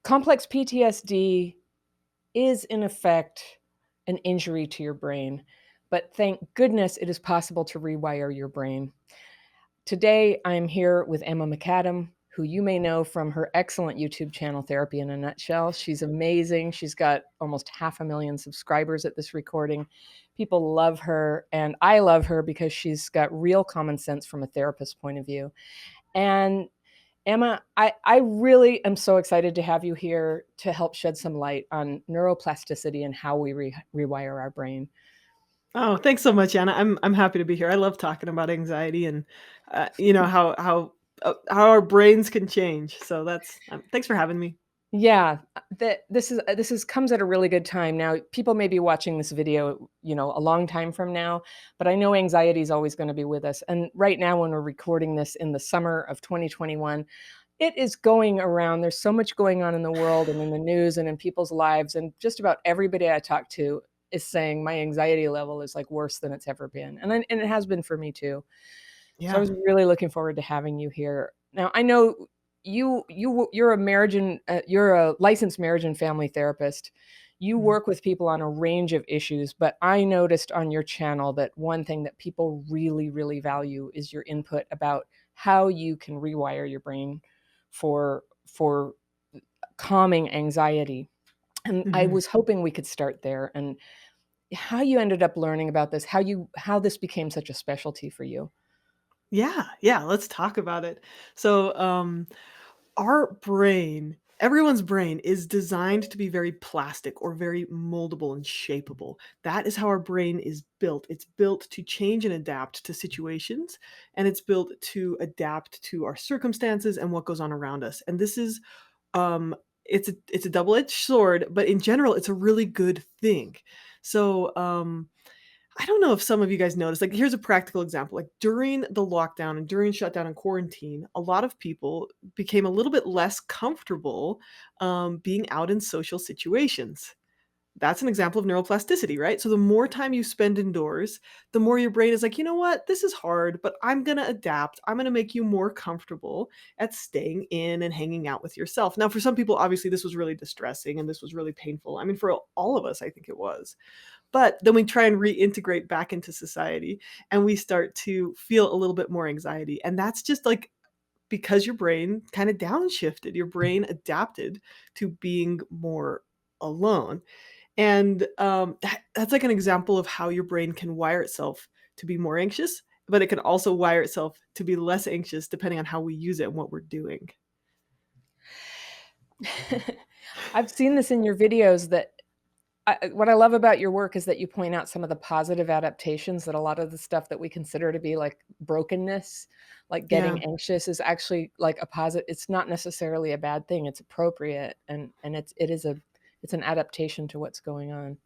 complex PTSD is in effect an injury to your brain, but thank goodness it is possible to rewire your brain. Today, I'm here with Emma McAdam, who you may know from her excellent YouTube channel, Therapy in a Nutshell. She's amazing. She's got almost 500,000 subscribers at this recording. People love her, and I love her because she's got real common sense from a therapist's point of view. And Emma, I really am so excited to have you here to help shed some light on neuroplasticity and how we rewire our brain. Oh, thanks so much, Anna. I'm happy to be here. I love talking about anxiety and how our brains can change. So that's thanks for having me. Yeah, this is comes at a really good time. Now, people may be watching this video, a long time from now, but I know anxiety is always going to be with us. And right now, when we're recording this in the summer of 2021, it is going around. There's so much going on in the world and in the news and in people's lives, and just about everybody I talk to is saying my anxiety level is like worse than it's ever been, and it has been for me too. So I Yeah. was really looking forward to having you here. Now, I know you're a you're a licensed marriage and family therapist. You Mhm. work with people on a range of issues, but I noticed on your channel that one thing that people really, really value is your input about how you can rewire your brain for calming anxiety. And I Mhm. was hoping we could start there, and how you ended up learning about this, how this became such a specialty for you. Yeah, let's talk about it. So, our brain, everyone's brain is designed to be very plastic or very moldable and shapeable. That is how our brain is built. It's built to change and adapt to situations, and it's built to adapt to our circumstances and what goes on around us. And this is um it's a double-edged sword, but in general it's a really good thing. So, I don't know if some of you guys noticed, like, here's a practical example. Like, during the lockdown and during shutdown and quarantine, a lot of people became a little bit less comfortable, being out in social situations. That's an example of neuroplasticity, right? So the more time you spend indoors, the more your brain is like, you know what, this is hard, but I'm going to adapt. I'm going to make you more comfortable at staying in and hanging out with yourself. Now, for some people, obviously, this was really distressing and this was really painful. I mean, for all of us, I think it was. But then we try and reintegrate back into society and we start to feel a little bit more anxiety. And that's just like because your brain kind of downshifted, your brain adapted to being more alone. And that's like an example of how your brain can wire itself to be more anxious, but it can also wire itself to be less anxious depending on how we use it and what we're doing. I've seen this in your videos that what I love about your work is that you point out some of the positive adaptations that a lot of the stuff that we consider to be like brokenness, like Yeah. getting anxious is actually like a positive. It's not necessarily a bad thing. It's appropriate, and it's an adaptation to what's going on.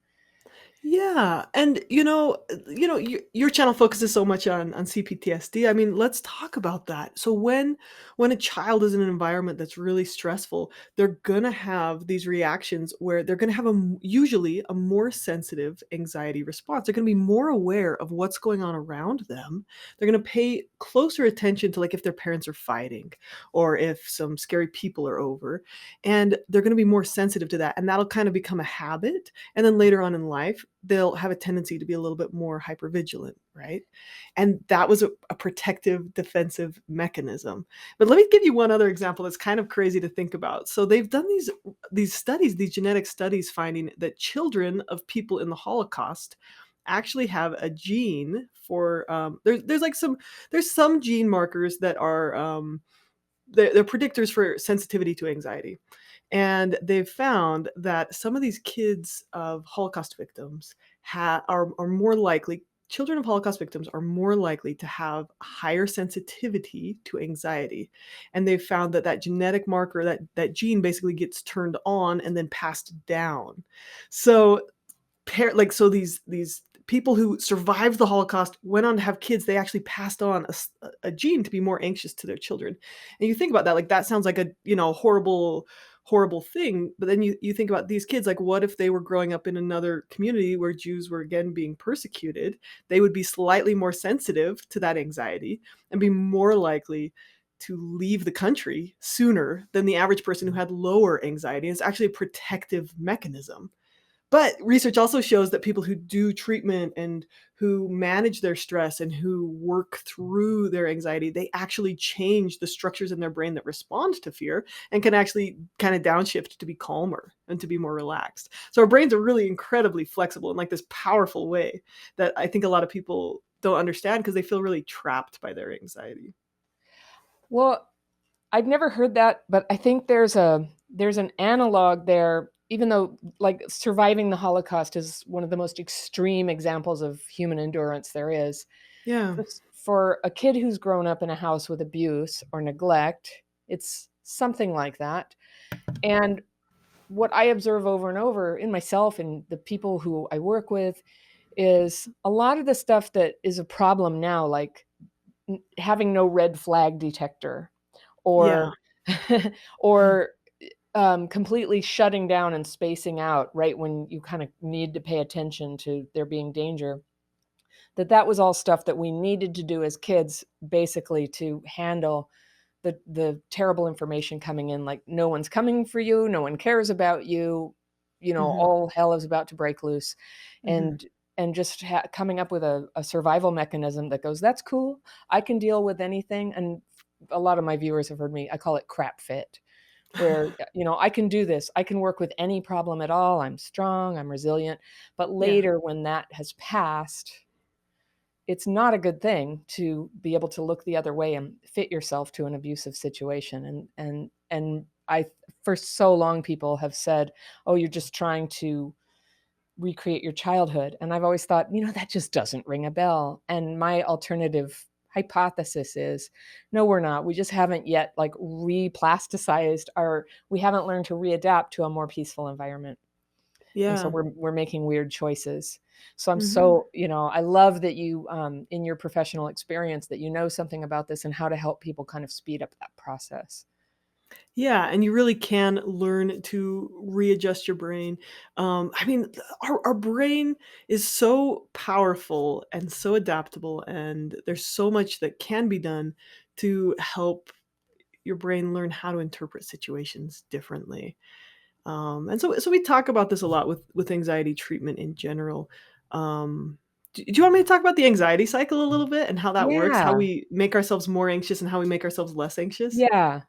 Yeah, and your channel focuses so much on CPTSD. I mean, let's talk about that. So when a child is in an environment that's really stressful, they're gonna have these reactions where they're gonna have usually a more sensitive anxiety response. They're gonna be more aware of what's going on around them. They're gonna pay closer attention to like if their parents are fighting or if some scary people are over, and they're gonna be more sensitive to that, and that'll kind of become a habit. And then later on in life, they'll have a tendency to be a little bit more hypervigilant, right? And that was a protective defensive mechanism. But let me give you one other example that's kind of crazy to think about. So they've done these studies, these genetic studies finding that children of people in the Holocaust actually have a gene for there's some gene markers that are they're predictors for sensitivity to anxiety. And they've found that some of these kids of Holocaust victims are more likely, children of Holocaust victims are more likely to have higher sensitivity to anxiety. And they've found that that genetic marker, that gene basically gets turned on and then passed down. So so these people who survived the Holocaust went on to have kids. They actually passed on a gene to be more anxious to their children. And you think about that, like that sounds like a horrible thing. But then you think about these kids, like what if they were growing up in another community where Jews were again being persecuted? They would be slightly more sensitive to that anxiety and be more likely to leave the country sooner than the average person who had lower anxiety. It's actually a protective mechanism. But research also shows that people who do treatment and who manage their stress and who work through their anxiety, they actually change the structures in their brain that respond to fear and can actually kind of downshift to be calmer and to be more relaxed. So our brains are really incredibly flexible in like this powerful way that I think a lot of people don't understand because they feel really trapped by their anxiety. Well, I've never heard that, but I think there's an analog there, even though like surviving the Holocaust is one of the most extreme examples of human endurance there is. Yeah. For a kid who's grown up in a house with abuse or neglect, it's something like that. And what I observe over and over in myself and the people who I work with is a lot of the stuff that is a problem now, like having no red flag detector Yeah. or or completely shutting down and spacing out right when you kind of need to pay attention to there being danger. That was all stuff that we needed to do as kids, basically, to handle the terrible information coming in, like no one's coming for you, no one cares about you, Hmm. all hell is about to break loose. Hmm. And just coming up with a survival mechanism that goes, that's cool, I can deal with anything. And a lot of my viewers have heard me, I call it crap fit, where I can do this, I can work with any problem at all, I'm strong, I'm resilient. But Yeah. later, when that has passed, it's not a good thing to be able to look the other way and fit yourself to an abusive situation. And I, for so long, people have said, oh, you're just trying to recreate your childhood. And I've always thought, that just doesn't ring a bell. And my alternative hypothesis is, no, we're not, we just haven't yet like replasticized our, we haven't learned to readapt to a more peaceful environment. And so Yeah. we're making weird choices. So I'm Hmm. so, I love that you, in your professional experience, that you know something about this and how to help people kind of speed up that process. Yeah, and you really can learn to readjust your brain. I mean, our brain is so powerful and so adaptable, and there's so much that can be done to help your brain learn how to interpret situations differently. And so we talk about this a lot with anxiety treatment in general. Do you want me to talk about the anxiety cycle a little bit and how that works? How Yeah. we make ourselves more anxious and how we make ourselves less anxious? Yeah.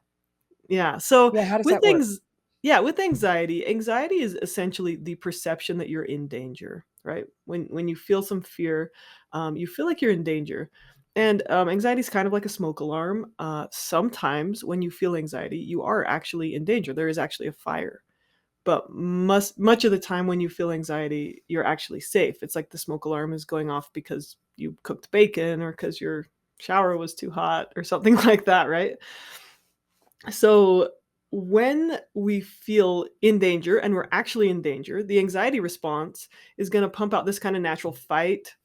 Yeah, so Yeah. How does with that work? things yeah, with anxiety is essentially the perception that you're in danger, right? When you feel some fear, you feel like you're in danger. And, anxiety is kind of like a smoke alarm. Sometimes when you feel anxiety, you are actually in danger. There is actually a fire. But much of the time when you feel anxiety, you're actually safe. It's like the smoke alarm is going off because you cooked bacon or because your shower was too hot or something like that, right? So when we feel in danger and we're actually in danger, the anxiety response is going to pump out this kind of natural fight,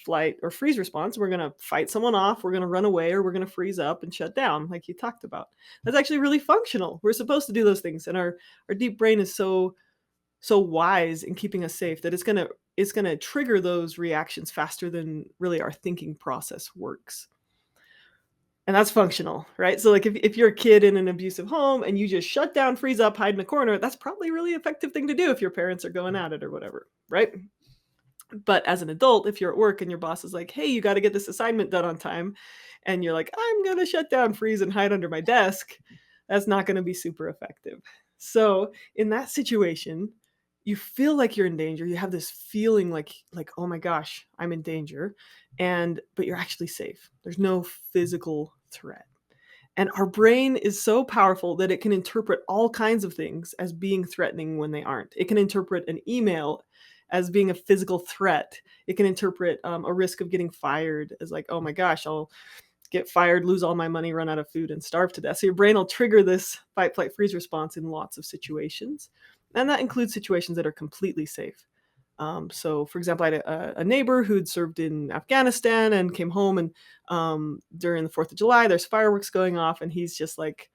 flight, or freeze response. We're going to fight someone off, we're going to run away, or we're going to freeze up and shut down, like you talked about. That's actually really functional. We're supposed to do those things, and our deep brain is so wise in keeping us safe that it's gonna trigger those reactions faster than really our thinking process works. And that's functional, right? So, like, if you're a kid in an abusive home and you just shut down, freeze up, hide in a corner, that's probably a really effective thing to do if your parents are going at it or whatever, right? But as an adult, if you're at work and your boss is like, "Hey, you gotta get this assignment done on time," and you're like, "I'm gonna shut down, freeze, and hide under my desk," that's not gonna be super effective. So, in that situation, you feel like you're in danger. You have this feeling like, "Oh my gosh, I'm in danger," but you're actually safe. There's no physical threat. And our brain is so powerful that it can interpret all kinds of things as being threatening when they aren't. It can interpret an email as being a physical threat. It can interpret a risk of getting fired as like, oh my gosh, I'll get fired, lose all my money, run out of food, and starve to death. So your brain will trigger this fight, flight, freeze response in lots of situations. And that includes situations that are completely safe. So, for example, I had a neighbor who'd served in Afghanistan and came home, and during the 4th of July, there's fireworks going off, and he's just like,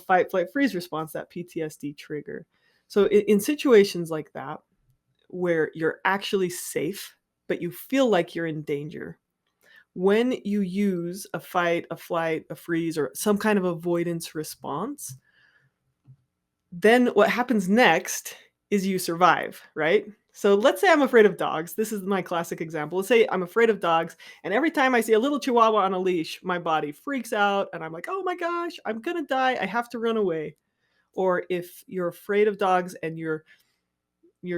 fight, flight, freeze response, that PTSD trigger. So, in situations like that, where you're actually safe, but you feel like you're in danger, when you use a fight, a flight, a freeze, or some kind of avoidance response, then what happens next is you survive, right? So let's say I'm afraid of dogs. This is my classic example. Let's say I'm afraid of dogs, and every time I see a little chihuahua on a leash, my body freaks out, and I'm like, oh my gosh, I'm gonna die. I have to run away. Or if you're afraid of dogs and your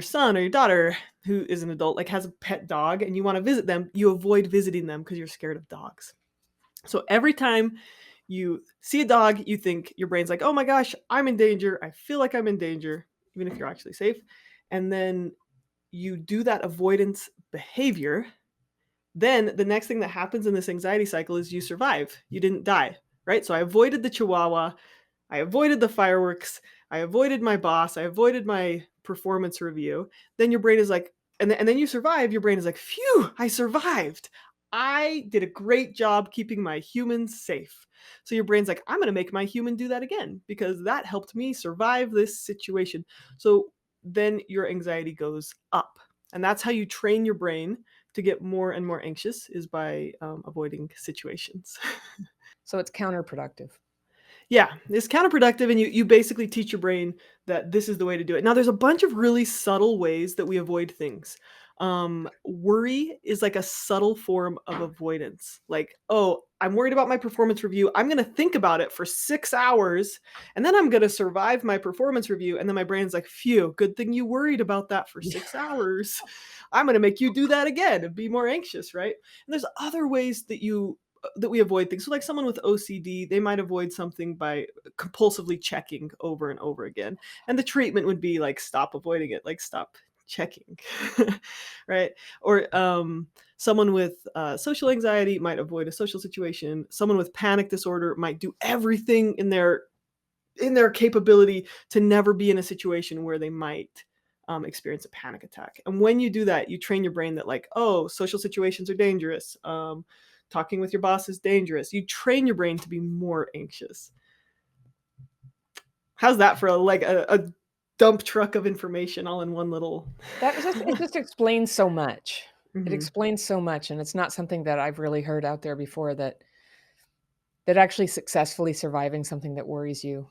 son or your daughter, who is an adult, like has a pet dog, and you want to visit them, you avoid visiting them because you're scared of dogs. So every time you see a dog, you think, your brain's like, oh my gosh, I'm in danger. I feel like I'm in danger, even if you're actually safe. And then you do that avoidance behavior. Then the next thing that happens in this anxiety cycle is you survive. You didn't die, right? So I avoided the chihuahua. I avoided the fireworks. I avoided my boss. I avoided my performance review. Then your brain is like, and then you survive. Your brain is like, phew, I survived. I did a great job keeping my humans safe. So your brain's like, I'm going to make my human do that again because that helped me survive this situation. So then your anxiety goes up. And that's how you train your brain to get more and more anxious, is by avoiding situations. So it's counterproductive. Yeah, it's counterproductive, and you basically teach your brain that this is the way to do it. Now, there's a bunch of really subtle ways that we avoid things. Worry is like a subtle form of avoidance. Like, oh, I'm worried about my performance review. I'm going to think about it for 6 hours, and then I'm going to survive my performance review. And then my brain's like, phew, good thing you worried about that for 6 hours. I'm going to make you do that again and be more anxious, right? And there's other ways that we avoid things. So like someone with OCD, they might avoid something by compulsively checking over and over again. And the treatment would be like, stop avoiding it, like stop checking, right? Or someone with social anxiety might avoid a social situation. Someone with panic disorder might do everything in their capability to never be in a situation where they might experience a panic attack. And when you do that, you train your brain that like, oh, social situations are dangerous. Talking with your boss is dangerous. You train your brain to be more anxious. How's that for a dump truck of information all in one little? It just explains so much. It Mhm. explains so much, and it's not something that I've really heard out there before, that actually successfully surviving something that worries you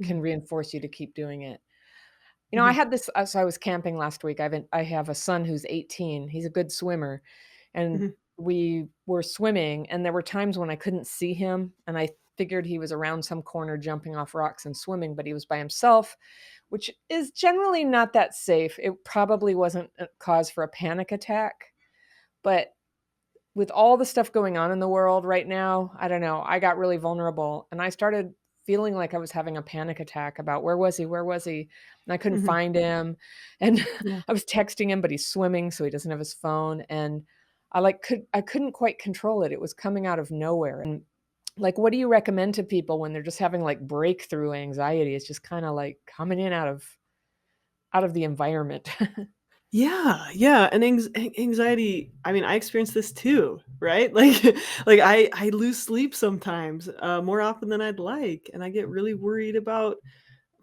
can Mhm. reinforce you to keep doing it. I Mhm. had this so I was camping last week. I have a son who's 18. He's a good swimmer, and Mhm. we were swimming, and there were times when I couldn't see him, and I figured he was around some corner jumping off rocks and swimming, but he was by himself, which is generally not that safe. It probably wasn't a cause for a panic attack, but with all the stuff going on in the world right now, I don't know, I got really vulnerable, and I started feeling like I was having a panic attack about where was he? Where was he? And I couldn't Mhm. find him. And Yeah. I was texting him, but he's swimming, so he doesn't have his phone. And I couldn't quite control it. It was coming out of nowhere. And like, what do you recommend to people when they're just having like breakthrough anxiety? It's just kind of like coming in out of the environment. Yeah, yeah, and anxiety, I mean, I experience this too, right? Like I lose sleep sometimes, more often than I'd like, and I get really worried about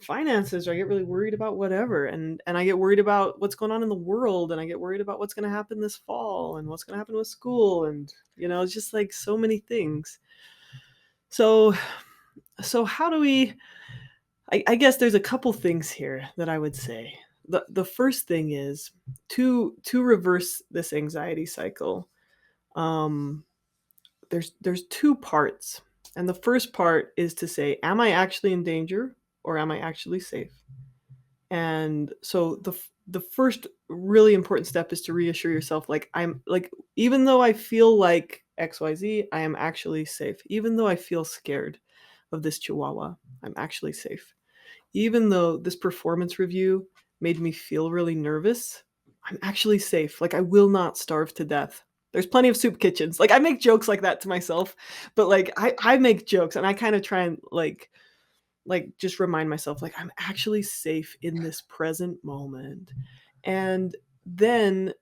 finances, or I get really worried about whatever, and I get worried about what's going on in the world, and I get worried about what's gonna happen this fall, and what's gonna happen with school, and, it's just, like, so many things. So how do we I guess there's a couple things here that I would say. The first thing is to reverse this anxiety cycle, um, there's 2 parts, and the first part is to say, "Am I actually in danger, or am I actually safe?" And so the first really important step is to reassure yourself, like, I'm like, even though I feel like XYZ, I am actually safe. Even though I feel scared of this chihuahua, I'm actually safe. Even though this performance review made me feel really nervous, I'm actually safe. Like, I will not starve to death. There's plenty of soup kitchens. Like, I make jokes like that to myself, but like I make jokes, and I kind of try and just remind myself, like, I'm actually safe in this present moment. And then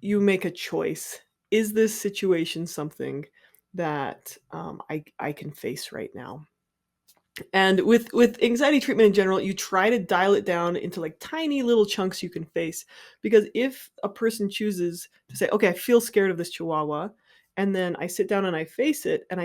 you make a choice. Is this situation something that I can face right now? And with anxiety treatment in general, you try to dial it down into like tiny little chunks you can face. Because if a person chooses to say, okay, I feel scared of this chihuahua, and then I sit down and I face it, and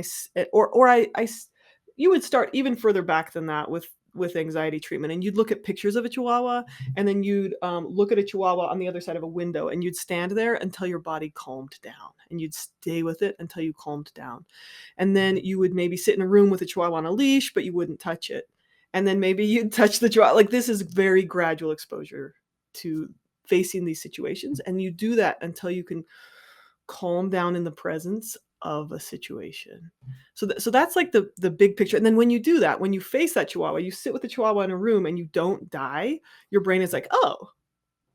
you would start even further back than that with anxiety treatment, and you'd look at pictures of a chihuahua, and then you'd look at a chihuahua on the other side of a window, and you'd stand there until your body calmed down, and you'd stay with it until you calmed down. And then you would maybe sit in a room with a chihuahua on a leash, but you wouldn't touch it. And then maybe you'd touch the chihuahua. Like, this is very gradual exposure to facing these situations, and you do that until you can calm down in the presence of a situation. So that's like the big picture. And then when you do that, when you face that chihuahua, you sit with the chihuahua in a room and you don't die, your brain is like, "Oh,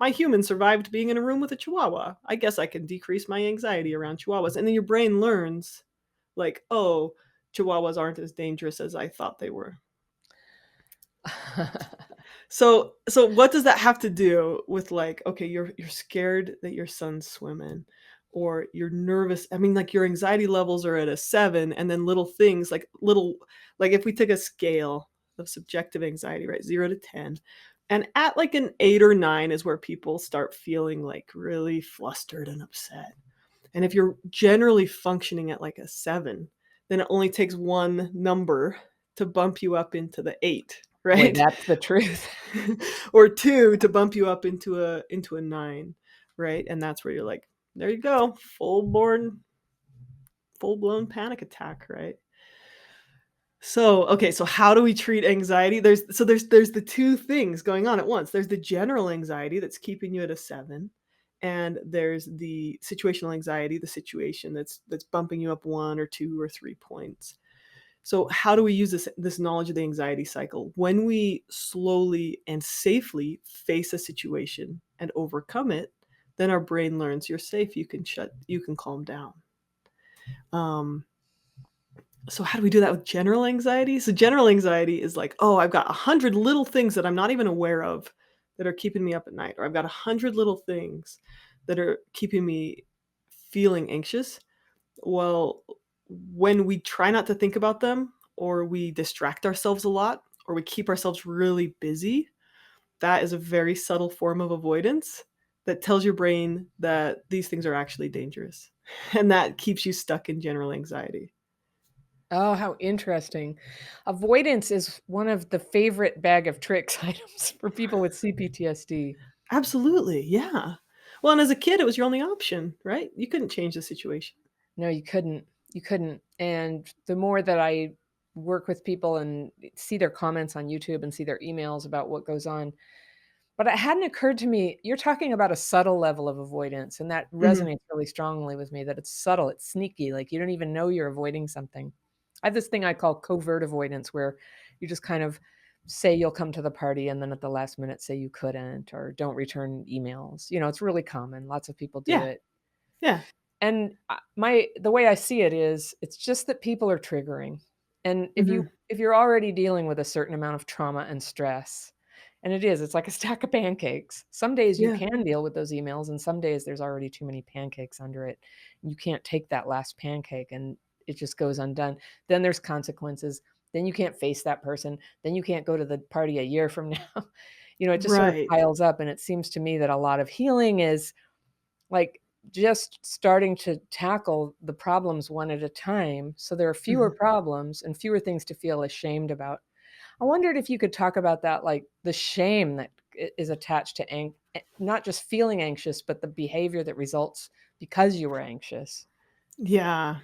my human survived being in a room with a chihuahua. I guess I can decrease my anxiety around chihuahuas." And then your brain learns, like, "Oh, chihuahuas aren't as dangerous as I thought they were." So what does that have to do with, like, okay, you're scared that your son's swimming, or you're nervous. I mean, like, your anxiety levels are at a 7, and then little things like if we took a scale of subjective anxiety, right? 0 to 10, and at like an 8 or 9 is where people start feeling like really flustered and upset. And if you're generally functioning at like a 7, then it only takes one number to bump you up into the 8, Boy, right? that's the truth. Or 2 to bump you up into a 9, right? And that's where you're like, there you go, full blown panic attack, right? So, okay, so how do we treat anxiety? There's the two things going on at once. There's the general anxiety that's keeping you at a 7, and there's the situational anxiety, the situation that's bumping you up 1 or 2 or 3 points. So how do we use this knowledge of the anxiety cycle? When we slowly and safely face a situation and overcome it, then our brain learns you're safe, you can calm down. Um, so how do we do that with general anxiety? So general anxiety is like, oh, I've got 100 little things that I'm not even aware of that are keeping me up at night, or I've got 100 little things that are keeping me feeling anxious. Well, when we try not to think about them, or we distract ourselves a lot, or we keep ourselves really busy, that is a very subtle form of avoidance that tells your brain that these things are actually dangerous. And that keeps you stuck in general anxiety. Oh, how interesting. Avoidance is one of the favorite bag of tricks items for people with CPTSD. Absolutely, yeah. Well, and as a kid, it was your only option, right? You couldn't change the situation. No, you couldn't. You couldn't. And the more that I work with people and see their comments on YouTube and see their emails about what goes on, but it hadn't occurred to me, you're talking about a subtle level of avoidance, and that Mhm. resonates really strongly with me that it's subtle, it's sneaky, like you don't even know you're avoiding something. I have this thing I call covert avoidance where you just kind of say you'll come to the party and then at the last minute say you couldn't or don't return emails. It's really common. Lots of people do Yeah, it. yeah. And the way I see it is it's just that people are triggering. And Mhm. if you're already dealing with a certain amount of trauma and stress, and it's like a stack of pancakes. Some days you Yeah. can deal with those emails and some days there's already too many pancakes under it. You can't take that last pancake and it just goes undone. Then there's consequences. Then you can't face that person. Then you can't go to the party a year from now. It just sort of Right. piles up, and it seems to me that a lot of healing is like just starting to tackle the problems one at a time, so there are fewer Mhm. problems and fewer things to feel ashamed about. I wondered if you could talk about that, like the shame that is attached to not just feeling anxious, but the behavior that results because you were anxious. Yeah.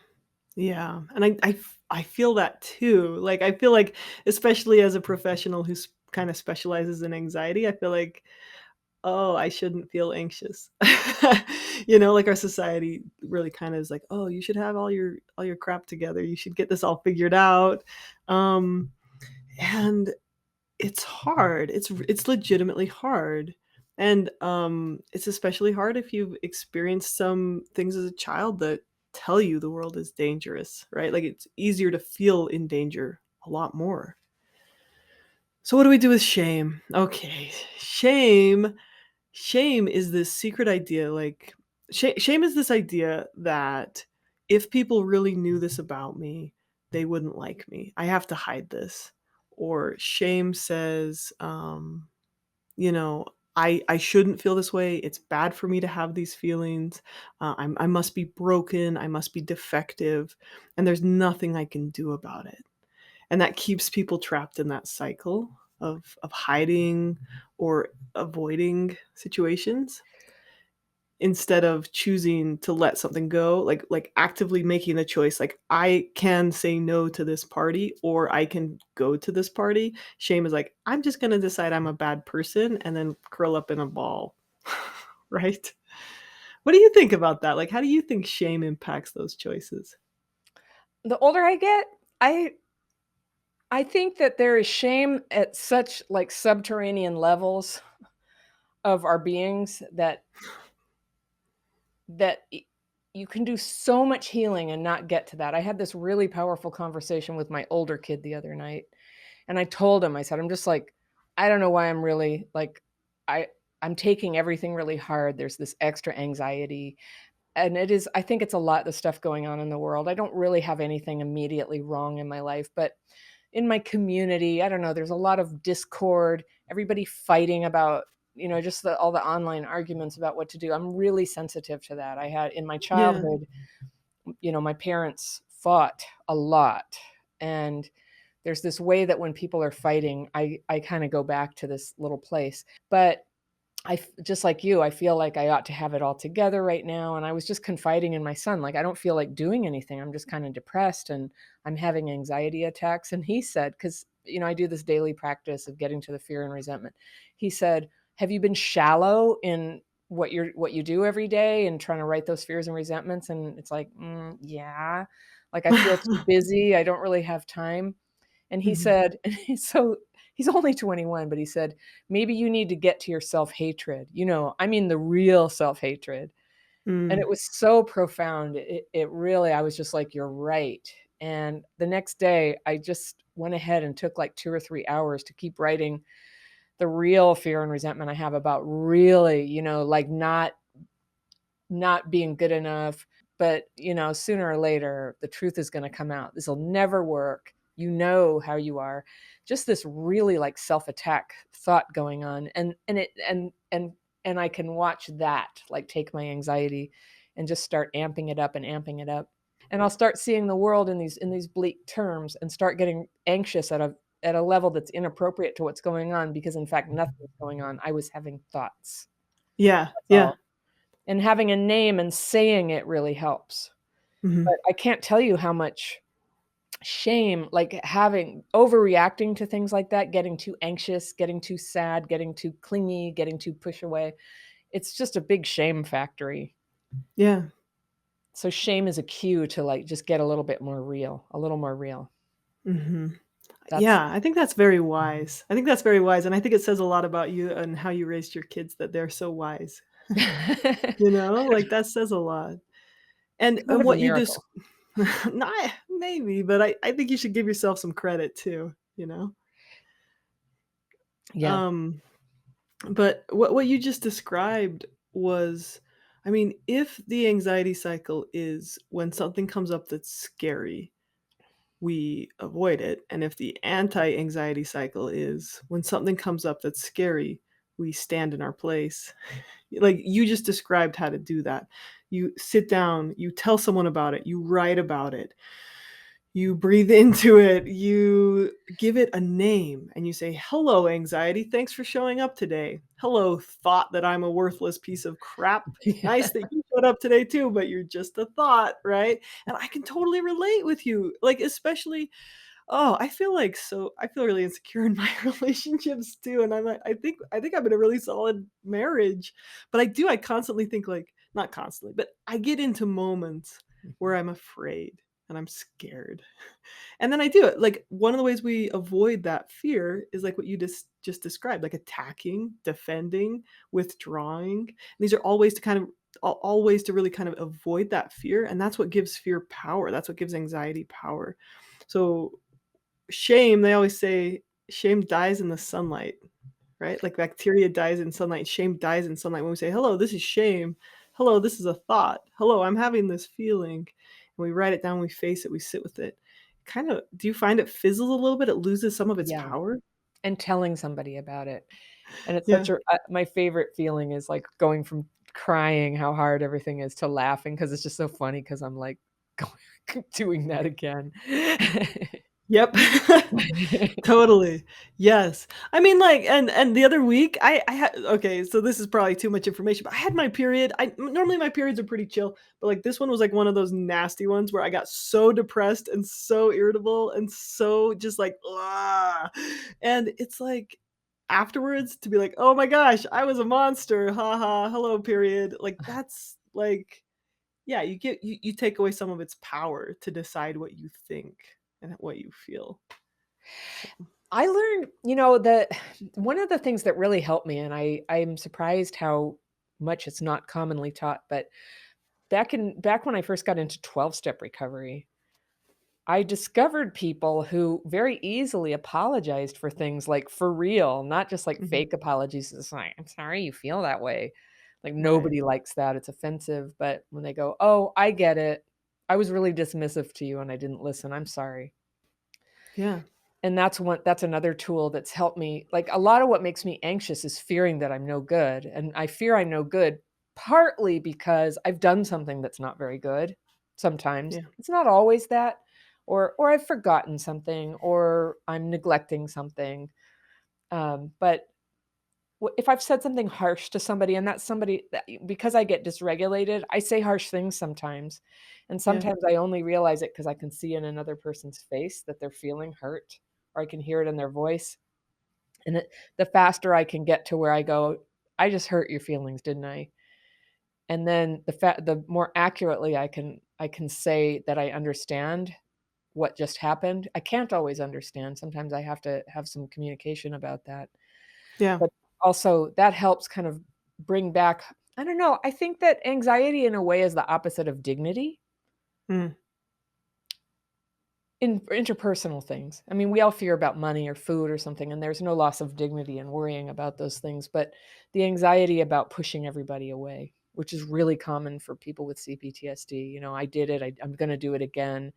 Yeah, and I feel that too. Like, I feel like, especially as a professional who's kind of specializes in anxiety, I feel like, oh, I shouldn't feel anxious. Like, our society really kind of is like, oh, you should have all your crap together. You should get this all figured out. Um, and it's hard. It's legitimately hard. And, it's especially hard if you've experienced some things as a child that tell you the world is dangerous, right? Like, it's easier to feel in danger a lot more. So what do we do with shame? Okay, shame is this secret idea, like, shame is this idea that if people really knew this about me, they wouldn't like me. I have to hide this. Or shame says, you know, I shouldn't feel this way. It's bad for me to have these feelings. I must be broken. I must be defective, and there's nothing I can do about it. And that keeps people trapped in that cycle of hiding or avoiding situations instead of choosing to let something go, like actively making a choice, like, "I can say no to this party, or I can go to this party." Shame is like, "I'm just gonna decide I'm a bad person and then curl up in a ball." Right? What do you think about that? Like, how do you think shame impacts those choices? The older I get, I think that there is shame at such like subterranean levels of our beings that you can do so much healing and not get to that. I had this really powerful conversation with my older kid the other night, and I told him, I said, I'm just like, I don't know why I'm really like, I I'm taking everything really hard. There's this extra anxiety. And it is, I think it's a lot of stuff going on in the world. I don't really have anything immediately wrong in my life, but in my community, I don't know, there's a lot of discord, everybody fighting about, just all the online arguments about what to do. I'm really sensitive to that. I had in my Yeah. childhood, my parents fought a lot. And there's this way that when people are fighting, I kind of go back to this little place. But just like you, I feel like I ought to have it all together right now. And I was just confiding in my son, like, I don't feel like doing anything. I'm just kind of depressed and I'm having anxiety attacks. And he said, because, I do this daily practice of getting to the fear and resentment. He said, have you been shallow in what you do every day and trying to write those fears and resentments? And it's like, yeah, like I feel too busy. I don't really have time. And he Mhm. said, so he's only 21, but he said, maybe you need to get to your self-hatred. I mean, the real self-hatred. And Mm. it was so profound. It really, I was just like, you're right. And the next day, I just went ahead and took like 2 or 3 hours to keep writing the real fear and resentment I have about really, like not being good enough. But, sooner or later, the truth is going to come out. This will never work. You know how you are. Just this really like self-attack thought going on. And I can watch that like take my anxiety and just start amping it up and amping it up. And I'll start seeing the world in these bleak terms and start getting anxious at a level that's inappropriate to what's going on because in fact nothing's going on. I was having thoughts. Yeah, That's yeah. all. And having a name and saying it really helps. Mhm. But I can't tell you how much shame, like having overreacting to things like that, getting too anxious, getting too sad, getting too clingy, getting too push away. It's just a big shame factory. Yeah. So shame is a cue to like just get a little bit more real, a little more real. Mhm. That's Yeah, I think that's very wise. I think that's very wise, and I think it says a lot about you and how you raised your kids that they're so wise. Like, that says a lot. kind And of a what you just miracle. Nah, maybe, but I think you should give yourself some credit too, you know? Yeah. Um, but what you just described was, I mean, if the anxiety cycle is when something comes up that's scary, we avoid it. And if the anti anxiety cycle is when something comes up that's scary, we stand in our place. Like you just described how to do that. You sit down, you tell someone about it, you write about it, you breathe into it, you give it a name, and you say, "Hello, anxiety. Thanks for showing up today. Hello, thought that I'm a worthless piece of crap. Nice Yeah. that you showed up today too, but you're just a thought, right?" And I can totally relate with you. Like, especially, oh, I feel really insecure in my relationships too, and I'm like, I think I'm in a really solid marriage, but I constantly think like, not constantly, but I get into moments where I'm afraid and I'm scared. And then I do it. Like, one of the ways we avoid that fear is like what you just described, like attacking, defending, withdrawing. And these are all ways to kind of all ways to really kind of avoid that fear, and that's what gives fear power. That's what gives anxiety power. So shame, they always say shame dies in the sunlight, right? Like bacteria dies in sunlight, shame dies in sunlight. When we say, "Hello, this is shame. Hello, this is a thought. Hello, I'm having this feeling." And we write it down, we face it, we sit with it. Kind of, do you find it fizzles a little bit? It loses some of its Yeah. power? and telling somebody about it. And it's Yeah. such a my favorite feeling is, like, going from crying how hard everything is to laughing because it's just so funny because 'cause I'm, like, doing that again. Yep. Totally. Yes. I mean, like, and the other week, I had okay, so this is probably too much information, but I had my period. Normally my periods are pretty chill, but, like, this one was, like, one of those nasty ones where I got so depressed and so irritable and so just like, "Ugh," and it's like, afterwards to be like, "Oh my gosh, I was a monster. Ha ha. Hello, period." Like, that's, like yeah, you take away some of its power to decide what you think and what you feel. So I learned, that one of the things that really helped me, and I'm surprised how much it's not commonly taught, but back when I first got into 12-step recovery, I discovered people who very easily apologized for things, like, for real, not just, like, mhm, fake apologies. It's like, "I'm sorry you feel that way." Like, right. nobody likes that, it's offensive, but when they go, "Oh, I get it. I was really dismissive to you and I didn't listen. I'm sorry." Yeah, And that's another tool that's helped me. Like, a lot of what makes me anxious is fearing that I'm no good, and I fear I'm no good partly because I've done something that's not very good sometimes. yeah, It's not always that, or I've forgotten something, or I'm neglecting something, but if I've said something harsh to somebody and that's somebody that because I get dysregulated, I say harsh things sometimes, and yeah, sometimes I only realize it because I can see in another person's face that they're feeling hurt, or I can hear it in their voice, and the faster I can get to where I go, "I just hurt your feelings, didn't I?" And then the more accurately I can say that I understand what just happened. I can't always understand. Sometimes I have to have some communication about that. yeah, But also that helps kind of bring back, I don't know, I think that anxiety in a way is the opposite of dignity mm, in interpersonal things. I mean, we all fear about money or food or something, and there's no loss of dignity in worrying about those things, but the anxiety about pushing everybody away, which is really common for people with CPTSD. "I did it. I'm gonna do it again,"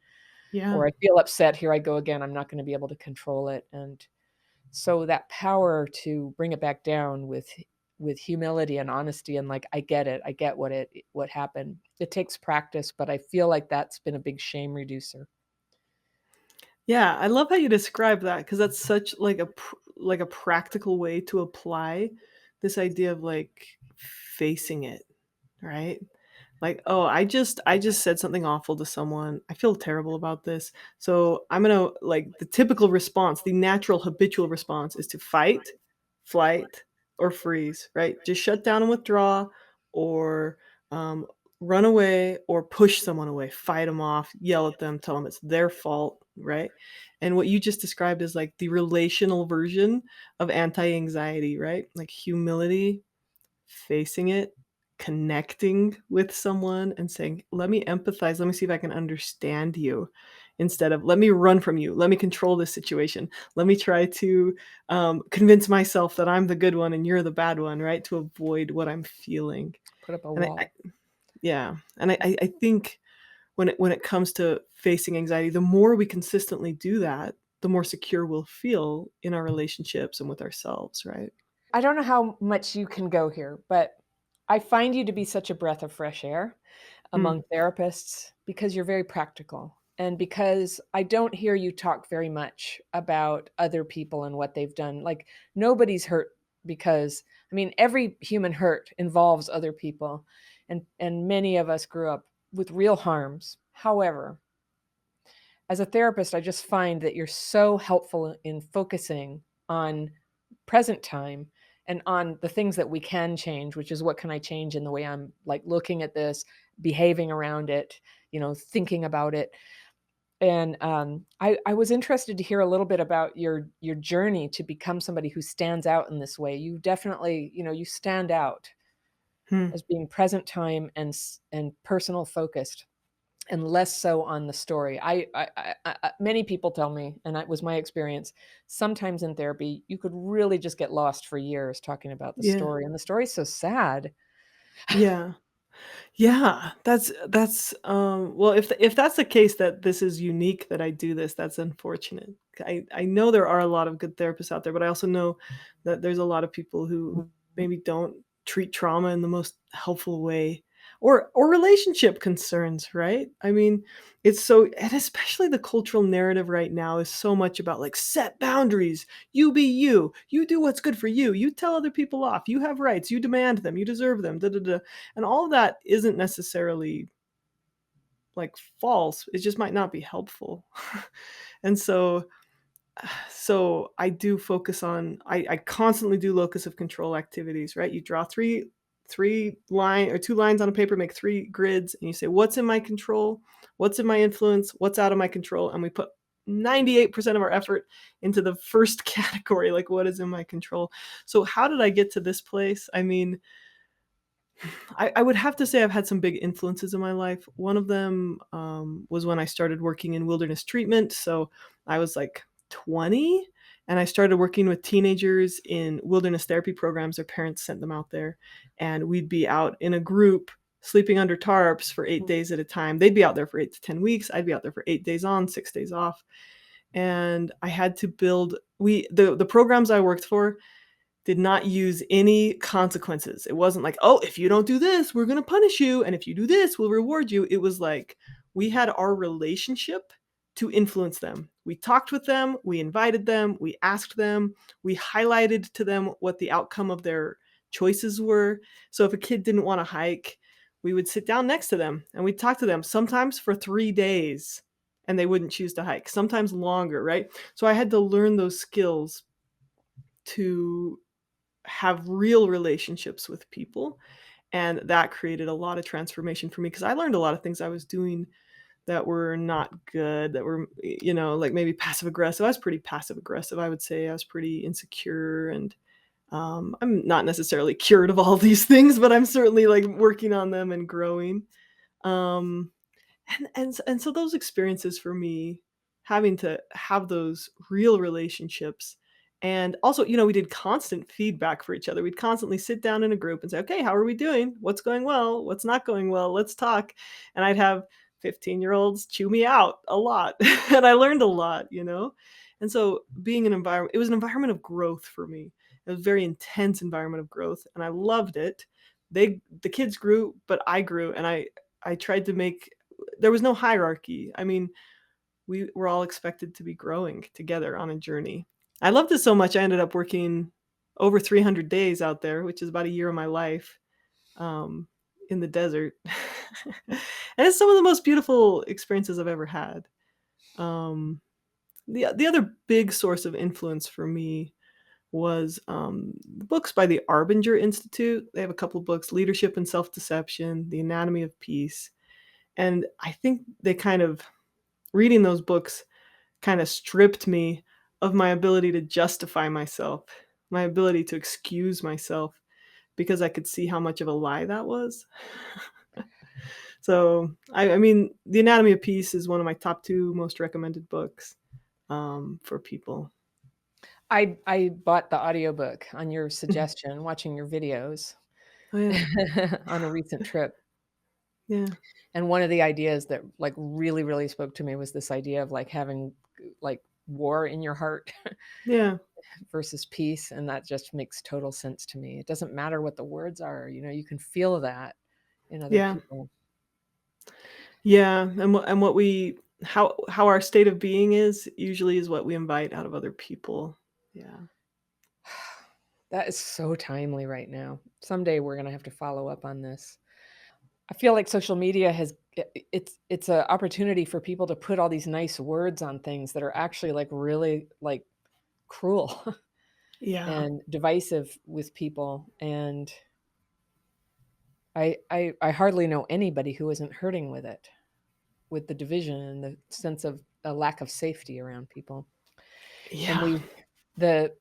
yeah. or, "I feel upset. Here I go again. I'm not gonna be able to control it." And so that power to bring it back down with humility and honesty and, like, I get it. I get what happened. It takes practice, but I feel like that's been a big shame reducer. Yeah, I love how you describe that because that's such like like a practical way to apply this idea of like facing it, right? Like, "Oh, I just said something awful to someone. I feel terrible about this. So I'm gonna" like, the typical response, the natural habitual response is to fight, flight, or freeze, right? Just shut down and withdraw or, um, run away or push someone away, fight them off, yell at them, tell them it's their fault, right? And what you just described is, like, the relational version of anti-anxiety, right? Like, humility, facing it, connecting with someone and saying, "Let me empathize, let me see if I can understand you," instead of, "Let me run from you, let me control this situation, let me try to, convince myself that I'm the good one and you're the bad one," right? To avoid what I'm feeling. Put up a And I wall. yeah, and I think when it comes to facing anxiety, the more we consistently do that, the more secure we'll feel in our relationships and with ourselves, right? I don't know how much you can go here, but I find you to be such a breath of fresh air Mm, among therapists because you're very practical and because I don't hear you talk very much about other people and what they've done. Like, nobody's hurt because, I mean, every human hurt involves other people, and many of us grew up with real harms. However, as a therapist, I just find that you're so helpful in focusing on present time and on the things that we can change, which is what can I change in the way I'm, like, looking at this, behaving around it, thinking about it. And I was interested to hear a little bit about your journey to become somebody who stands out in this way. You definitely, you stand out hmm, as being present time and personal focused, and less so on the story. Many people tell me, and that was my experience, sometimes in therapy, you could really just get lost for years talking about the yeah. story, and the story's so sad. Yeah. Yeah, well, if that's the case that this is unique that I do this, that's unfortunate. I know there are a lot of good therapists out there, but I also know that there's a lot of people who maybe don't treat trauma in the most helpful way, or relationship concerns, right? I mean, it's so, and especially the cultural narrative right now is so much about like set boundaries. You be you. You do what's good for you. You tell other people off. You have rights. You demand them. You deserve them. Da da da. And all of that isn't necessarily, like, false, it just might not be helpful. And so I do focus on, I constantly do locus of control activities, right? You draw 3 line or 2 lines on a paper, make 3 grids, and you say, "What's in my control? What's in my influence? What's out of my control?" And we put 98% of our effort into the first category, like, what is in my control? So how did I get to this place? I mean, I would have to say I've had some big influences in my life. One of them was when I started working in wilderness treatment. So I was like 20, and I started working with teenagers in wilderness therapy programs. Their parents sent them out there, and we'd be out in a group sleeping under tarps for 8 days at a time. They'd be out there for 8 to 10 weeks. I'd be out there for 8 days on, 6 days off. And I had to build, the programs I worked for did not use any consequences. It wasn't like, "Oh, if you don't do this, we're gonna punish you, and if you do this, we'll reward you." It was like, we had our relationship to influence them. We talked with them, we invited them, we asked them, we highlighted to them what the outcome of their choices were. So if a kid didn't wanna hike, we would sit down next to them, and we'd talk to them, sometimes for 3 days, and they wouldn't choose to hike, sometimes longer, right? So I had to learn those skills to have real relationships with people, and that created a lot of transformation for me because I learned a lot of things I was doing that were not good, that were, like, maybe passive aggressive. I was pretty passive aggressive, I would say. I was pretty insecure, and I'm not necessarily cured of all these things, but I'm certainly, like, working on them and growing. um and so those experiences for me, having to have those real relationships, and also, we did constant feedback for each other. We'd constantly sit down in a group and say, "Okay, how are we doing? What's going well? What's not going well? Let's talk." And I'd have 15-year-olds chew me out a lot, and I learned a lot. And so being an environment, it was an environment of growth for me. It was a very intense environment of growth, and I loved it. The kids grew, but I grew, and I tried to make, there was no hierarchy. I mean, we were all expected to be growing together on a journey. I loved it so much, I ended up working over 300 days out there, which is about a year of my life, um, in the desert. And it's some of the most beautiful experiences I've ever had. Um, the other big source of influence for me was books by the Arbinger Institute. They have a couple books: Leadership and Self-Deception, The Anatomy of Peace. And I think they kind of, reading those books kind of stripped me of my ability to justify myself, my ability to excuse myself, because I could see how much of a lie that was. So, I mean, The Anatomy of Peace is one of my top 2 most recommended books, for people. I bought the audiobook on your suggestion, watching your videos Oh, yeah. on a recent trip. Yeah. And one of the ideas that, like, really, really spoke to me was this idea of, like, having, like, war in your heart Yeah. versus peace, and that just makes total sense to me. It doesn't matter what the words are, you can feel that in other Yeah. people. Yeah, and what we, how our state of being is usually is what we invite out of other people. Yeah. That is so timely right now. Someday we're gonna have to follow up on this. I feel like social media has it's a opportunity for people to put all these nice words on things that are actually, like, really, like, cruel Yeah. and divisive with people, and I hardly know anybody who isn't hurting with it, with the division and the sense of a lack of safety around people. And Yeah. we the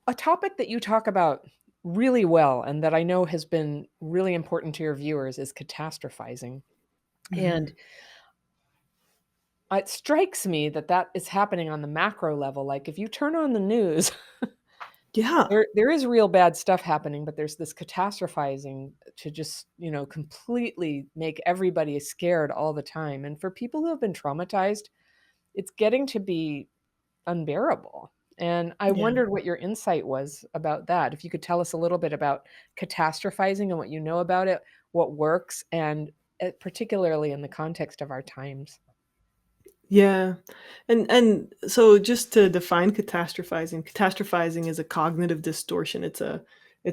a topic that you talk about really well and that I know has been really important to your viewers is catastrophizing. And Mhm. it strikes me that that is happening on the macro level. Like, if you turn on the news, Yeah. There is real bad stuff happening, but there's this catastrophizing to just, completely make everybody scared all the time. And for people who have been traumatized, it's getting to be unbearable. And I Yeah. wondered what your insight was about that. If you could tell us a little bit about catastrophizing and what you know about it, what works, and particularly in the context of our times. Yeah. And so just to define catastrophizing, catastrophizing is a cognitive distortion. It's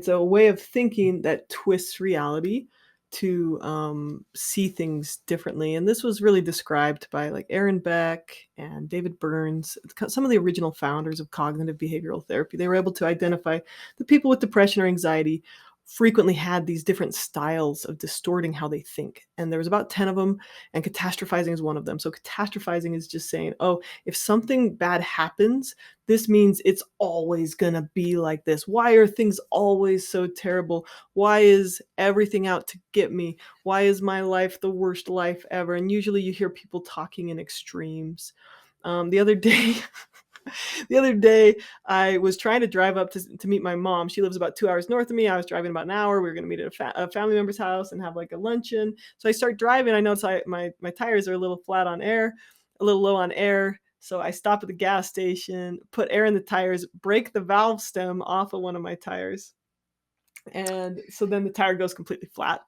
a way of thinking that twists reality to see things differently. And this was really described by like Aaron Beck and David Burns, some of the original founders of cognitive behavioral therapy. They were able to identify the people with depression or anxiety frequently had these different styles of distorting how they think. And there was about 10 of them, and catastrophizing is one of them. So catastrophizing is just saying, oh, if something bad happens, this means it's always going to be like this. Why are things always so terrible? Why is everything out to get me? Why is my life the worst life ever? And usually you hear people talking in extremes. The other day, the other day, I was trying to drive up to meet my mom. She lives about 2 hours north of me. I was driving about an hour. We were going to meet at a family member's house and have like a luncheon. So I start driving. I notice my tires are a little flat on air, a little low on air. So I stop at the gas station, put air in the tires, break the valve stem off of one of my tires. And so then the tire goes completely flat.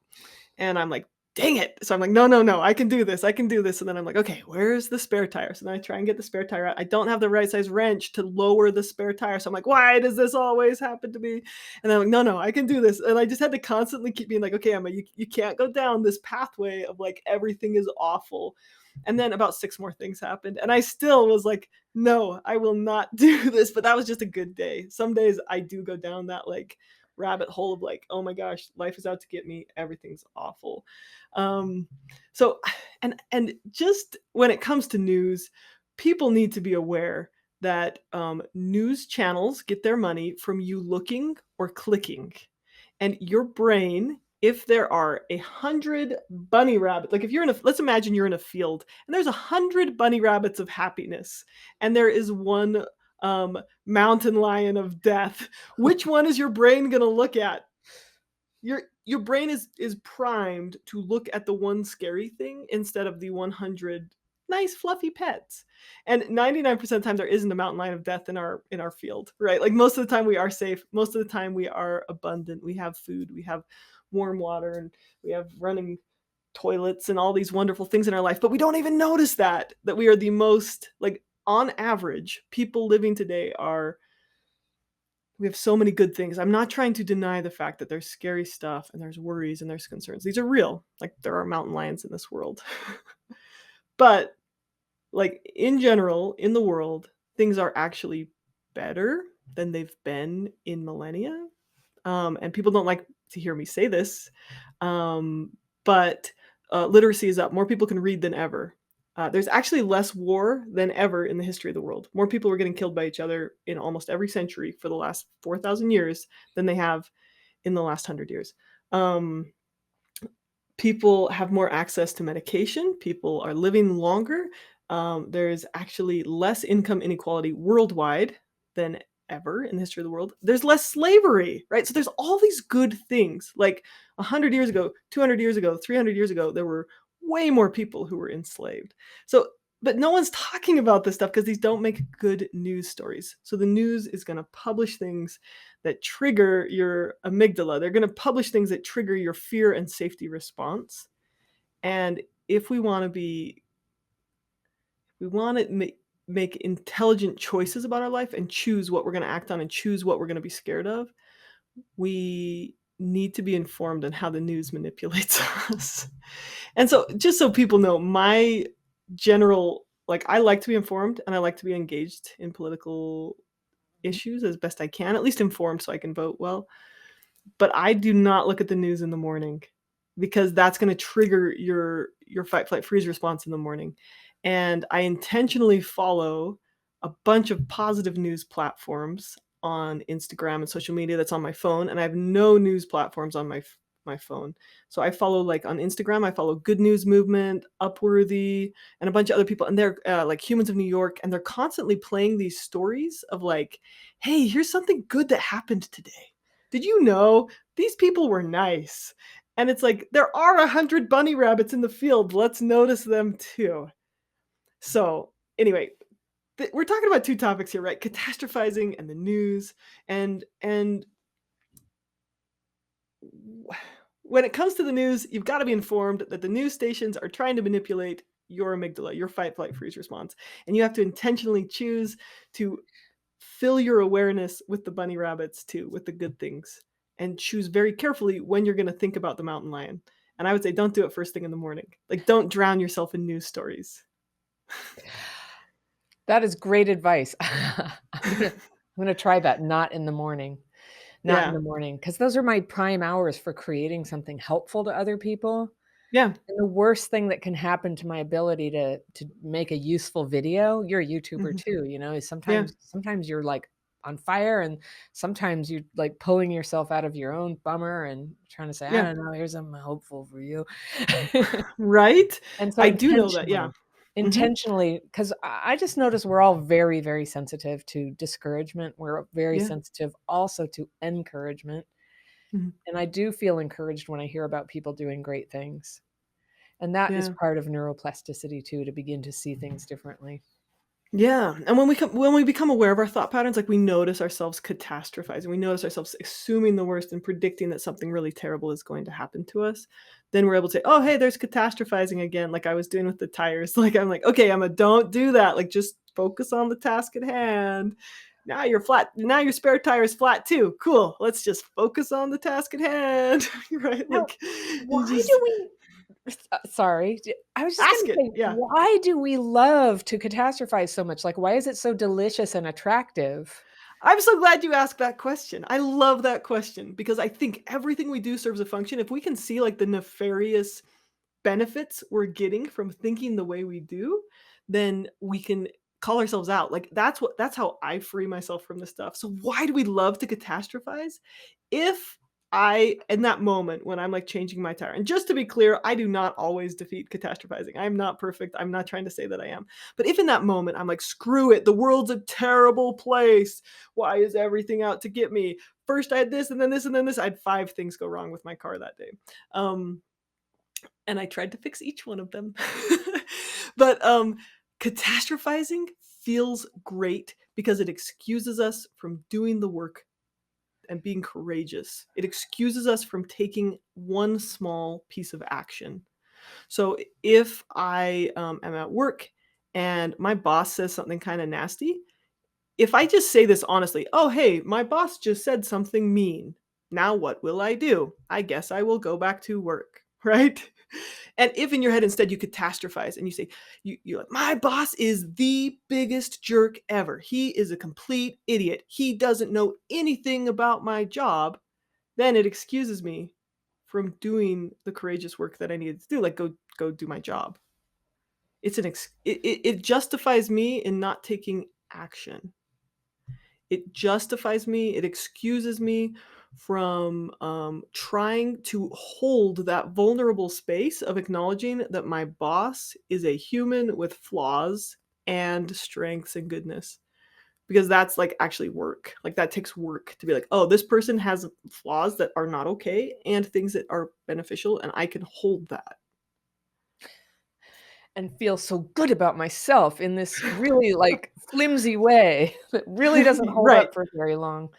And I'm like, dang it. So I'm like, no, no, no, I can do this. I can do this. And then I'm like, okay, where's the spare tire? So then I try and get the spare tire out. I don't have the right size wrench to lower the spare tire. So I'm like, why does this always happen to me? And I'm like, no, no, I can do this. And I just had to constantly keep being like, okay, Emma, you can't go down this pathway of like everything is awful. And then about 6 more things happened. And I still was like, no, I will not do this. But that was just a good day. Some days I do go down that like rabbit hole of like, oh my gosh, life is out to get me. Everything's awful. Um, so, and just when it comes to news, people need to be aware that news channels get their money from you looking or clicking, and your brain. If there are 100 bunny rabbits, like if you're in a, let's imagine you're in a field and there's 100 bunny rabbits of happiness, and there is one mountain lion of death. Which one is your brain going to look at? Your brain is primed to look at the one scary thing instead of the 100 nice fluffy pets. And 99% of the time there isn't a mountain lion of death in our field, right? Like most of the time we are safe. Most of the time we are abundant. We have food, we have warm water, and we have running toilets and all these wonderful things in our life, but we don't even notice that we are the most, like, on average, people living today are, we have so many good things. I'm not trying to deny the fact that there's scary stuff and there's worries and there's concerns. These are real. Like there are mountain lions in this world. But like in general, in the world, things are actually better than they've been in millennia. And people don't like to hear me say this, but literacy is up. More people can read than ever. There's actually less war than ever in the history of the world. More people were getting killed by each other in almost every century for the last 4,000 years than they have in the last 100 years. People have more access to medication. People are living longer. There's actually less income inequality worldwide than ever in the history of the world. There's less slavery, right? So there's all these good things. Like 100 years ago, 200 years ago, 300 years ago, there were way more people who were enslaved. So, but no one's talking about this stuff because these don't make good news stories. So the news is going to publish things that trigger your amygdala. They're going to publish things that trigger your fear and safety response. And if we want to be, we want to make intelligent choices about our life and choose what we're going to act on and choose what we're going to be scared of, we need to be informed on how the news manipulates us. And so just so people know, my general, like, I like to be informed and I like to be engaged in political issues as best I can, at least informed so I can vote well. But I do not look at the news in the morning because that's going to trigger your fight, flight, freeze response in the morning. And I intentionally follow a bunch of positive news platforms on Instagram and social media that's on my phone, and I have no news platforms on my my phone. So I follow, like, on Instagram, I follow Good News Movement, Upworthy, and a bunch of other people, and they're like Humans of New York, and they're constantly playing these stories of like, hey, here's something good that happened today. Did you know these people were nice? And it's like, there are 100 bunny rabbits in the field. Let's notice them too. So anyway, we're talking about two topics here, right? Catastrophizing and the news. And when it comes to the news, you've got to be informed that the news stations are trying to manipulate your amygdala, your fight, flight, freeze response. And you have to intentionally choose to fill your awareness with the bunny rabbits too, with the good things, and choose very carefully when you're going to think about the mountain lion. And I would say don't do it first thing in the morning. Like, don't drown yourself in news stories. That is great advice. I'm gonna try that, not in the morning. Not in Yeah. the morning, because those are my prime hours for creating something helpful to other people. Yeah. And the worst thing that can happen to my ability to make a useful video, you're a YouTuber Hmm. too, is Yeah. sometimes you're, like, on fire, and sometimes you're, like, pulling yourself out of your own bummer and trying to say, "I Yeah. don't know, here's something hopeful for you." Right? And so I do know that. Yeah. Hmm. intentionally, 'cause I just noticed we're all very, very sensitive to discouragement. We're very Yeah. sensitive also to encouragement, Mhm. and I do feel encouraged when I hear about people doing great things. And that is Yeah. part of neuroplasticity too, to begin to see things differently. Yeah, and when we become aware of our thought patterns, like, we notice ourselves catastrophizing, we notice ourselves assuming the worst and predicting that something really terrible is going to happen to us, then we're able to say, "Oh, hey, there's catastrophizing again," like I was doing with the tires. Like, I'm like, "Okay, Emma, don't do that. Like, just focus on the task at hand. Now you're flat. Now your spare tire is flat too. Cool. Let's just focus on the task at hand." Right? Now, Like, you why just do we sorry, I was just ask gonna it. say, Yeah. why do we love to catastrophize so much? Like, why is it so delicious and attractive? I'm so glad you asked that question. I love that question because I think everything we do serves a function. If we can see, like, the nefarious benefits we're getting from thinking the way we do, then we can call ourselves out. Like, that's how I free myself from this stuff. So why do we love to catastrophize? If I in that moment when I'm, like, changing my tire, and just to be clear, I do not always defeat catastrophizing. I'm not perfect. I'm not trying to say that I am. But if in that moment I'm like, screw it, the world's a terrible place. Why is everything out to get me? First I had this and then this and then this. I had 5 things go wrong with my car that day. Um, and I tried to fix each one of them. But catastrophizing feels great because it excuses us from doing the work and being courageous. It excuses us from taking one small piece of action. So if I am at work and my boss says something kind of nasty, if I just say this honestly, "Oh, hey, my boss just said something mean. Now what will I do? I guess I will go back to work." Right? And if in your head instead you catastrophize and you say, you're like, "My boss is the biggest jerk ever. He is a complete idiot. He doesn't know anything about my job," then it excuses me from doing the courageous work that I needed to do, like go do my job. It justifies me in not taking action. It justifies me, it excuses me from, trying to hold that vulnerable space of acknowledging that my boss is a human with flaws and strengths and goodness, because that's, like, actually work. Like, that takes work to be like, "Oh, this person has flaws that are not okay and things that are beneficial, and I can hold that." And feel so good about myself in this really, like, flimsy way that really doesn't hold Right. up for very long.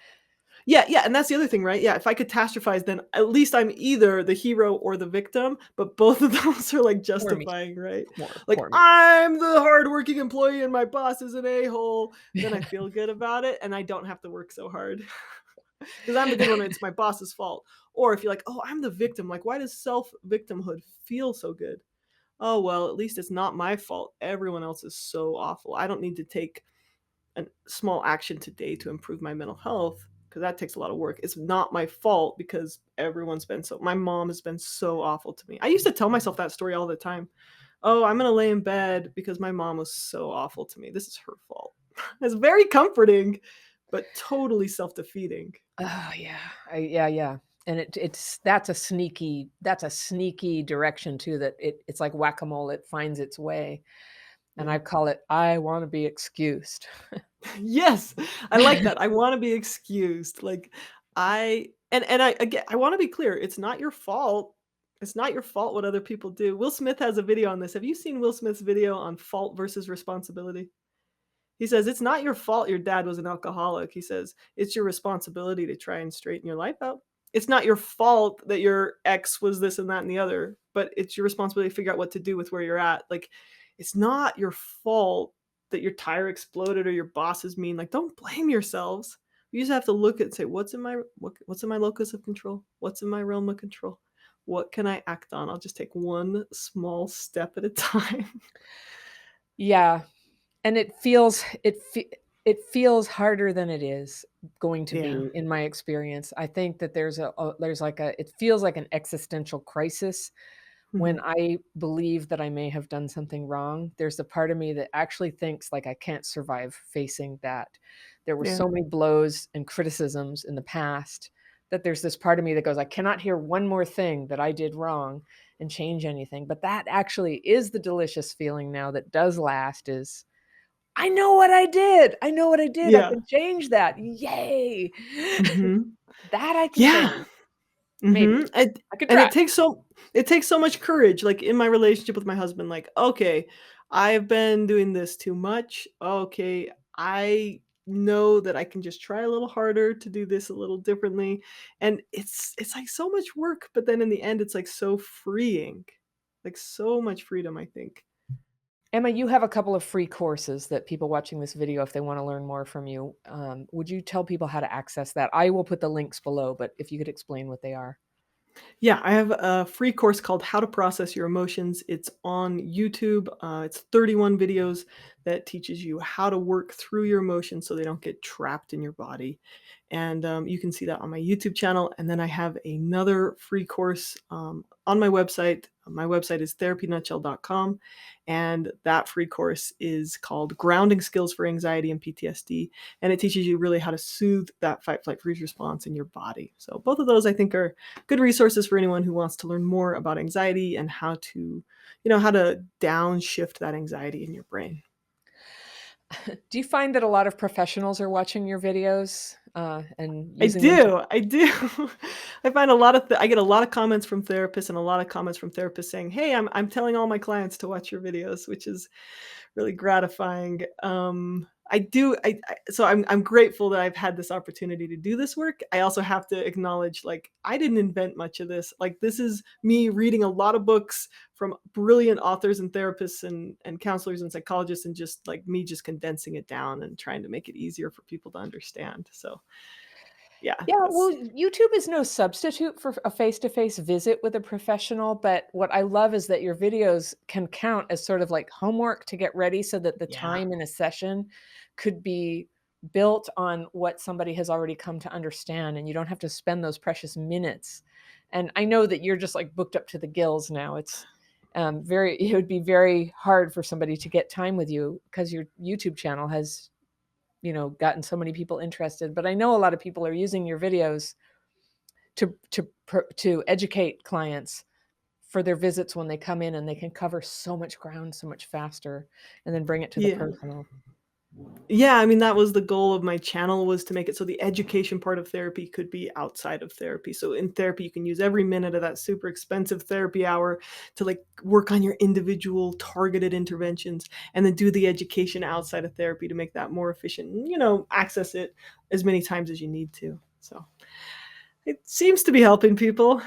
Yeah, yeah, and that's the other thing, right? Yeah, if I catastrophize, then at least I'm either the hero or the victim, but both of those are, like, Poor me. justifying, right? Like, Poor me. "I'm the hardworking employee and my boss is an a-hole," then I feel good about it, and I don't have to work so hard. 'Cause I'm the good one, it's my boss's fault. Or if you're like, "Oh, I'm the victim," like, why does self-victimhood feel so good? Oh, well, at least it's not my fault. Everyone else is so awful. I don't need to take a small action today to improve my mental health because that takes a lot of work. It's not my fault because my mom has been so awful to me. I used to tell myself that story all the time. "Oh, I'm gonna lay in bed because my mom was so awful to me. This is her fault." It's very comforting, but totally self-defeating. Oh, yeah. Yeah, yeah. And that's a sneaky direction too, that it's like whack-a-mole, it finds its way. And Yeah. I call it, I want to be excused. Yes, I like that. I wanna be excused. Like, and I again, I wanna be clear, it's not your fault. It's not your fault what other people do. Will Smith has a video on this. Have you seen Will Smith's video on fault versus responsibility? He says, "It's not your fault your dad was an alcoholic." He says, "It's your responsibility to try and straighten your life out. It's not your fault that your ex was this and that and the other, but it's your responsibility to figure out what to do with where you're at. Like, it's not your fault that your tire exploded or your boss is mean. Like, don't blame yourselves. You just have to look at and say, what's in my locus of control? What's in my realm of control? What can I act on? I'll just take one small step at a time." Yeah, and it feels harder than it is going to Yeah. be, in my experience. I think that there's like a it feels like an existential crisis when Mhm. I believe that I may have done something wrong. There's a part of me that actually thinks like I can't survive facing that. There were Yeah. so many blows and criticisms in the past that there's this part of me that goes, I cannot hear one more thing that I did wrong and change anything. But that actually is the delicious feeling now that does last, is I know what I did. I know what I did. I Yeah. can change that. Yay. Mhm. That I can Yeah. change. Maybe. Mhm. I could And try. it takes so much courage, like, in my relationship with my husband, like, "Okay, I've been doing this too much. Okay, I know that I can just try a little harder to do this a little differently." And it's, like, so much work, but then in the end, it's, like, so freeing. Like, so much freedom, I think. Emma, you have a couple of free courses that people watching this video, if they want to learn more from you, would you tell people how to access that? I will put the links below, but if you could explain what they are. Yeah, I have a free course called How to Process Your Emotions. It's on YouTube. It's 31 videos that teaches you how to work through your emotions so they don't get trapped in your body. And you can see that on my YouTube channel. And then I have another free course on my website. My website is therapynutshell.com. And that free course is called Grounding Skills for Anxiety and PTSD. And it teaches you really how to soothe that fight, flight, freeze response in your body. So both of those I think are good resources for anyone who wants to learn more about anxiety and how to downshift that anxiety in your brain. Do you find that a lot of professionals are watching your videos and I using them to? do, I do. I find a lot of I get a lot of comments from therapists and a lot of comments from therapists saying, "Hey, I'm telling all my clients to watch your videos," which is really gratifying. I do. So I'm grateful that I've had this opportunity to do this work. I also have to acknowledge, like, I didn't invent much of this. Like, this is me reading a lot of books from brilliant authors and therapists and counselors and psychologists, and just like me just condensing it down and trying to make it easier for people to understand. So yeah, Yeah, well, that's YouTube is no substitute for a face-to-face visit with a professional, but what I love is that your videos can count as sort of like homework to get ready, so that the yeah, time in a session could be built on what somebody has already come to understand, and you don't have to spend those precious minutes. And I know that you're just like booked up to the gills now. It would be very hard for somebody to get time with you because your YouTube channel has gotten so many people interested. But I know a lot of people are using your videos to educate clients for their visits when they come in, and they can cover so much ground so much faster and then bring it to the yeah. personal. Yeah, I mean, that was the goal of my channel, was to make it so the education part of therapy could be outside of therapy. So in therapy, you can use every minute of that super expensive therapy hour to, like, work on your individual targeted interventions, and then do the education outside of therapy to make that more efficient and, access it as many times as you need to. So it seems to be helping people.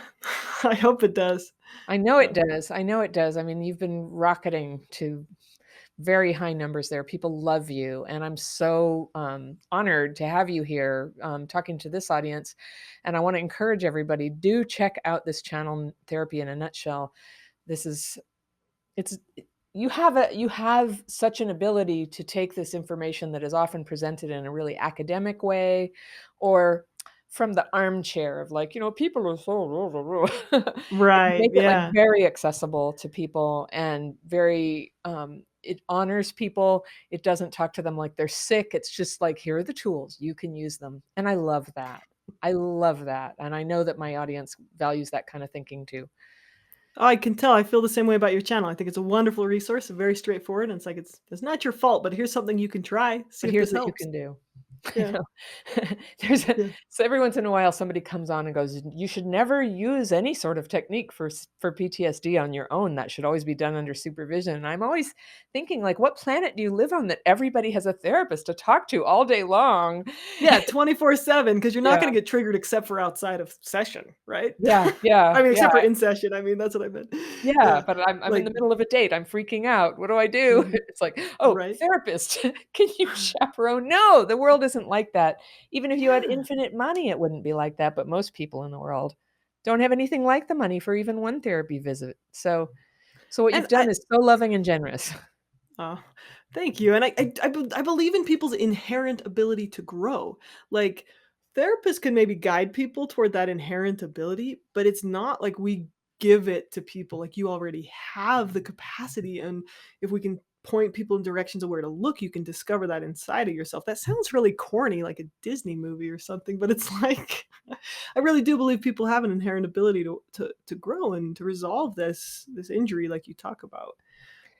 I hope it does. I know it So does. I know it does. I mean, you've been rocketing to very high numbers there. People love you, and I'm so honored to have you here talking to this audience. And I want to encourage everybody, do check out this channel, Therapy in a Nutshell. This is it's you have such an ability to take this information that is often presented in a really academic way, or from the armchair of, like, people are so and right, make it like yeah. very accessible to people, and very it honors people. It doesn't talk to them like they're sick. It's just like, here are the tools, you can use them, and I love that. I love that, and I know that my audience values that kind of thinking too. Oh, I can tell. I feel the same way about your channel. I think it's a wonderful resource, very straightforward, and it's like it's not your fault, but here's something you can try. See But if here's this what you helps. can do. I Yeah, know. There's a yeah, so every once in a while, somebody comes on and goes, "You should never use any sort of technique for PTSD on your own. That should always be done under supervision." And I'm always thinking, like, what planet do you live on that everybody has a therapist to talk to all day long? yeah. 24/7 because you're not Yeah. going to get triggered except for outside of session, right? Yeah, yeah, I mean, yeah. except for in session. I mean, that's what I meant. Yeah, Yeah, but I'm in like the middle of a date, I'm freaking out, what do I do? mhm, It's like, "Oh, right. therapist, can you chaperone?" No, the world isn't like that. Even if you had Yeah, infinite money, it wouldn't be like that, but most people in the world don't have anything like the money for even one therapy visit. So what and you've done is so loving and generous. oh, thank you, and I believe in people's inherent ability to grow. Like, therapists can maybe guide people toward that inherent ability, but it's not like we give it to people, like, you already have the capacity, and if we can point people in directions of where to look, you can discover that inside of yourself. That sounds really corny, like a Disney movie or something, but it's like, I really do believe people have an inherent ability to grow and to resolve this injury like you talk about.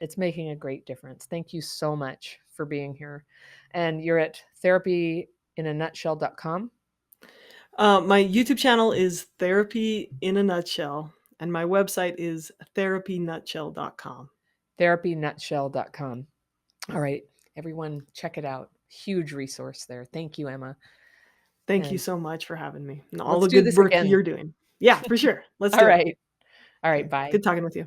It's making a great difference. Thank you so much for being here. And you're at therapyinanutshell.com? My YouTube channel is Therapy in a Nutshell, and my website is therapynutshell.com. Therapynutshell.com. All right, everyone, check it out. Huge resource there. Thank you, Emma. Thank you And so much for having me and all let's the do good this work again. you're doing. Yeah, for sure. Let's All do it. right. All right. Okay. Bye. Good talking with you.